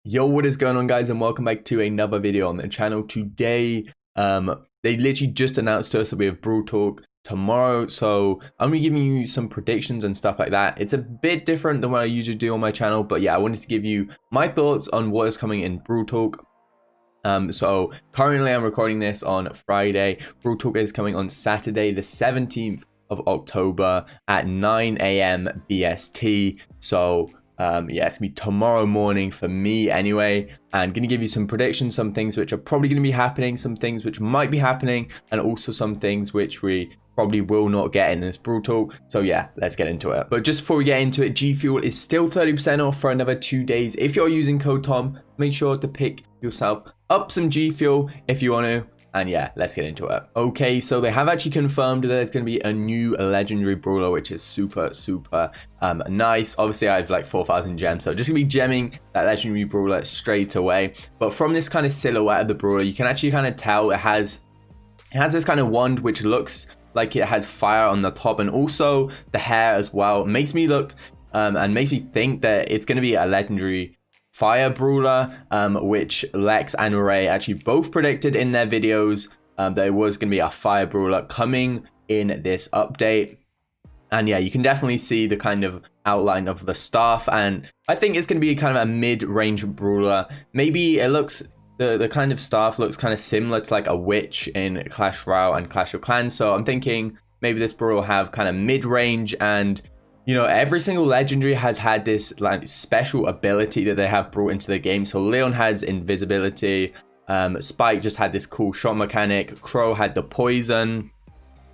Yo, what is going on, guys, and welcome back to another video on the channel. Today they literally just announced to us that we have Brawl Talk tomorrow, so I'm gonna be giving you some predictions and stuff like that. It's a bit different than what I usually do on my channel, but yeah, I wanted to give you my thoughts on what is coming in Brawl Talk. So currently I'm recording this on Friday. Brawl Talk is coming on Saturday the 17th of October at 9 AM BST. So yeah, it's gonna be tomorrow morning for me anyway, and gonna give you some predictions, some things which are probably gonna be happening, some things which might be happening, and also some things which we probably will not get in this Brawl Talk. So yeah, let's get into it. But just before we get into it, G Fuel is still 30% off for another 2 days. If you're using code TOM, make sure to pick yourself up some G Fuel if you want to. And yeah, let's get into it. Okay, so they have actually confirmed that there's going to be a new legendary brawler, which is super nice. Obviously, I have like 4,000 gems, so just gonna be gemming that legendary brawler straight away. But from this kind of silhouette of the brawler, you can actually kind of tell it has this kind of wand which looks like it has fire on the top, and also the hair as well makes me look and makes me think that it's going to be a legendary fire brawler, which Lex and Ray actually both predicted in their videos that it was going to be a fire brawler coming in this update. And yeah, you can definitely see the kind of outline of the staff, and I think it's going to be kind of a mid-range brawler. Maybe it looks, the kind of staff looks kind of similar to like a witch in Clash Royale and Clash of Clans, so I'm thinking maybe this brawler will have kind of mid-range. And you know, every single legendary has had this like special ability that they have brought into the game. So Leon has invisibility, Spike just had this cool shot mechanic, Crow had the poison,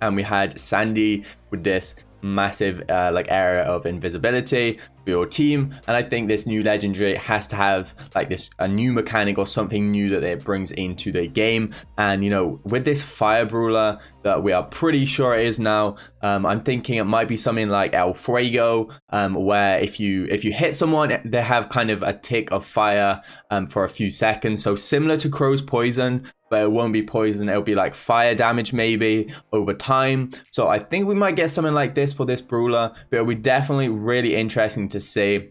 and we had Sandy with this massive like area of invisibility for your team. And I think this new legendary has to have like a new mechanic or something new that it brings into the game. And you know, with this fire brawler that we are pretty sure it is now, I'm thinking it might be something like El Fuego, where if you hit someone, they have kind of a tick of fire for a few seconds, so similar to Crow's poison, but it won't be poison, it'll be like fire damage maybe over time. So I think we might get something like this for this brawler, but it'll be definitely really interesting to see.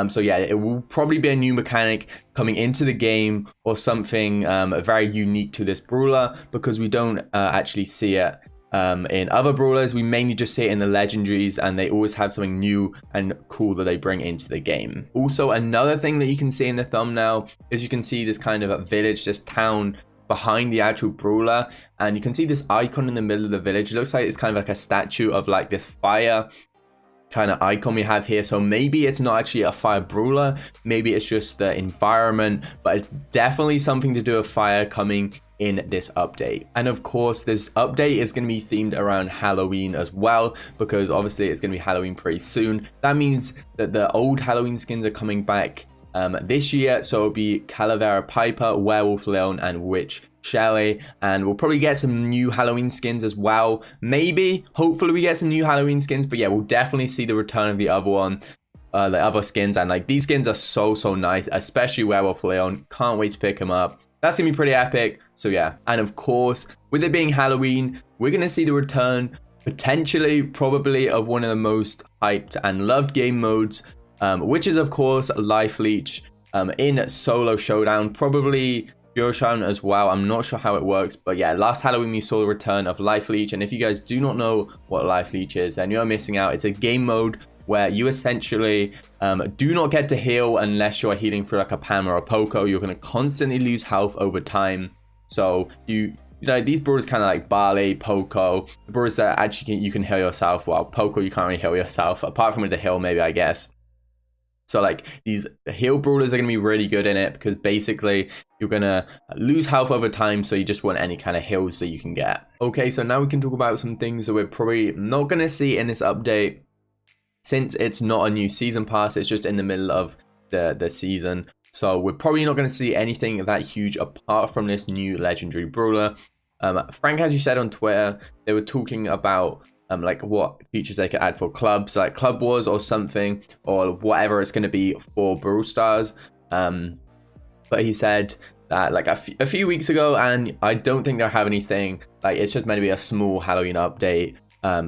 So yeah, it will probably be a new mechanic coming into the game, or something very unique to this brawler, because we don't actually see it in other brawlers. We mainly just see it in the legendaries, and they always have something new and cool that they bring into the game. Also, another thing that you can see in the thumbnail is you can see this kind of a village, this town behind the actual brawler, and you can see this icon in the middle of the village. It looks like it's kind of like a statue of like this fire kind of icon we have here. So maybe it's not actually a fire brawler, maybe it's just the environment, but it's definitely something to do with fire coming in this update. And of course, this update is going to be themed around Halloween as well, because obviously it's going to be Halloween pretty soon. That means that the old Halloween skins are coming back this year, so it'll be Calavera Piper, Werewolf Leon, and Witch Shelly. And we'll probably get some new Halloween skins as well. Maybe, hopefully we get some new Halloween skins, but yeah, we'll definitely see the return of the other one, the other skins. And like, these skins are so nice, especially Werewolf Leon. Can't wait to pick him up. That's gonna be pretty epic. So yeah, and of course, with it being Halloween, we're gonna see the return, potentially, probably, of one of the most hyped and loved game modes, which is of course Life Leech in Solo Showdown, probably Duo Showdown as well. I'm not sure how it works, but yeah, last Halloween we saw the return of Life Leech. And if you guys do not know what Life Leech is, then you're missing out. It's a game mode where you essentially do not get to heal unless you're healing through like a Pam or a Poco. You're going to constantly lose health over time. So you know, these brawlers kind of like Barley, Poco, the brawlers that actually you can heal yourself. Well, Poco you can't really heal yourself, apart from with the heal maybe, I guess. So like, these heal brawlers are going to be really good in it, because basically you're going to lose health over time, so you just want any kind of heals that you can get. Okay, so now we can talk about some things that we're probably not going to see in this update, since it's not a new season pass, it's just in the middle of the season. So we're probably not going to see anything that huge apart from this new legendary brawler. Frank actually said on Twitter, they were talking about like what features they could add for clubs, like Club Wars or something, or whatever it's going to be for Brawl Stars. But he said that like a few weeks ago, and I don't think they'll have anything. Like, it's just meant to be a small Halloween update.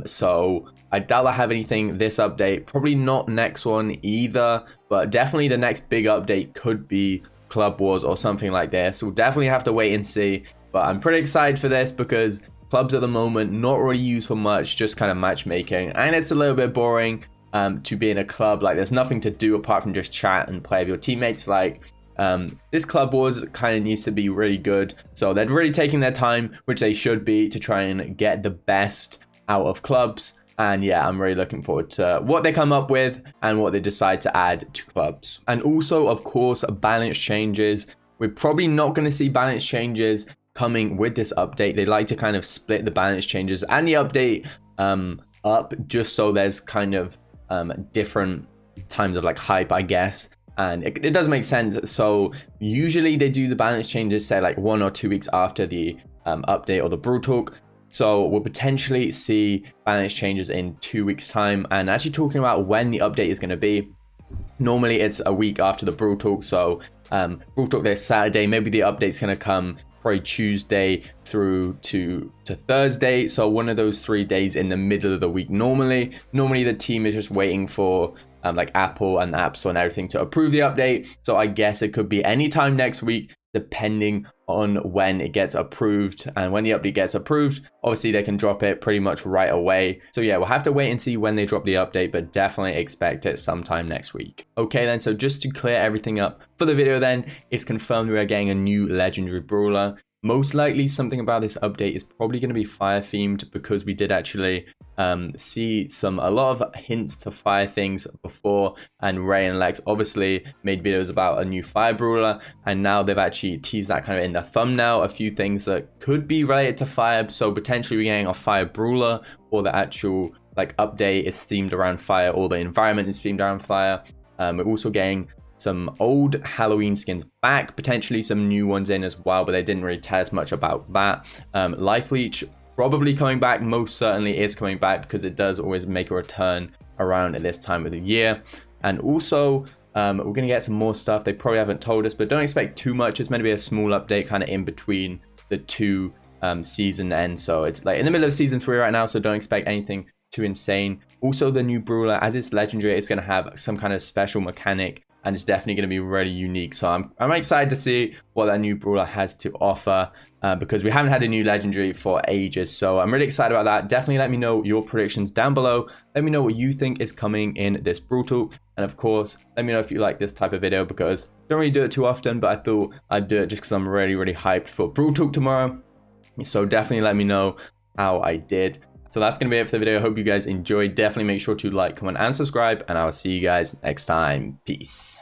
So I doubt I have anything this update, probably not next one either, but definitely the next big update could be Club Wars or something like this. We'll definitely have to wait and see, but I'm pretty excited for this because clubs at the moment not really used for much, just kind of matchmaking, and it's a little bit boring to be in a club. Like, there's nothing to do apart from just chat and play with your teammates. Like, this Club Wars kind of needs to be really good, so they're really taking their time, which they should be, to try and get the best out of clubs. And yeah, I'm really looking forward to what they come up with and what they decide to add to clubs. And also, of course, balance changes. We're probably not going to see balance changes coming with this update. They like to kind of split the balance changes and the update up, just so there's kind of different times of like hype, I guess. And it does make sense. So usually they do the balance changes, say like 1 or 2 weeks after the update or the Brawl Talk. So we'll potentially see balance changes in 2 weeks time. And actually talking about when the update is going to be, normally it's a week after the Brawl Talk. So Brawl Talk this Saturday, maybe the update's going to come probably Tuesday through to Thursday. So one of those 3 days in the middle of the week. Normally the team is just waiting for like Apple and the App Store and everything to approve the update. So I guess it could be anytime next week, depending on when it gets approved. And when the update gets approved, obviously they can drop it pretty much right away. So yeah, we'll have to wait and see when they drop the update, but definitely expect it sometime next week. Okay then, so just to clear everything up for the video then, it's confirmed we are getting a new legendary brawler. Most likely something about this update is probably going to be fire themed, because we did actually see a lot of hints to fire things before, and Ray and Lex obviously made videos about a new fire brawler, and now they've actually teased that kind of in the thumbnail, a few things that could be related to fire. So potentially we're getting a fire brawler, or the actual like update is themed around fire, or the environment is themed around fire. We're also getting some old Halloween skins back, potentially some new ones in as well, but they didn't really tell us much about that. Life Leech probably coming back, most certainly is coming back, because it does always make a return around at this time of the year. And also we're gonna get some more stuff. They probably haven't told us, but don't expect too much. It's meant to be a small update kind of in between the two season ends. So it's like in the middle of season 3 right now, so don't expect anything too insane. Also, the new brawler, as it's legendary, it's gonna have some kind of special mechanic, and it's definitely going to be really unique. So I'm excited to see what that new brawler has to offer, because we haven't had a new legendary for ages. So I'm really excited about that. Definitely let me know your predictions down below. Let me know what you think is coming in this Brawl Talk. And of course, let me know if you like this type of video, because I don't really do it too often, but I thought I'd do it just because I'm really, really hyped for Brawl Talk tomorrow. So definitely let me know how I did. So that's going to be it for the video. I hope you guys enjoyed. Definitely make sure to like, comment, and subscribe, and I'll see you guys next time. Peace.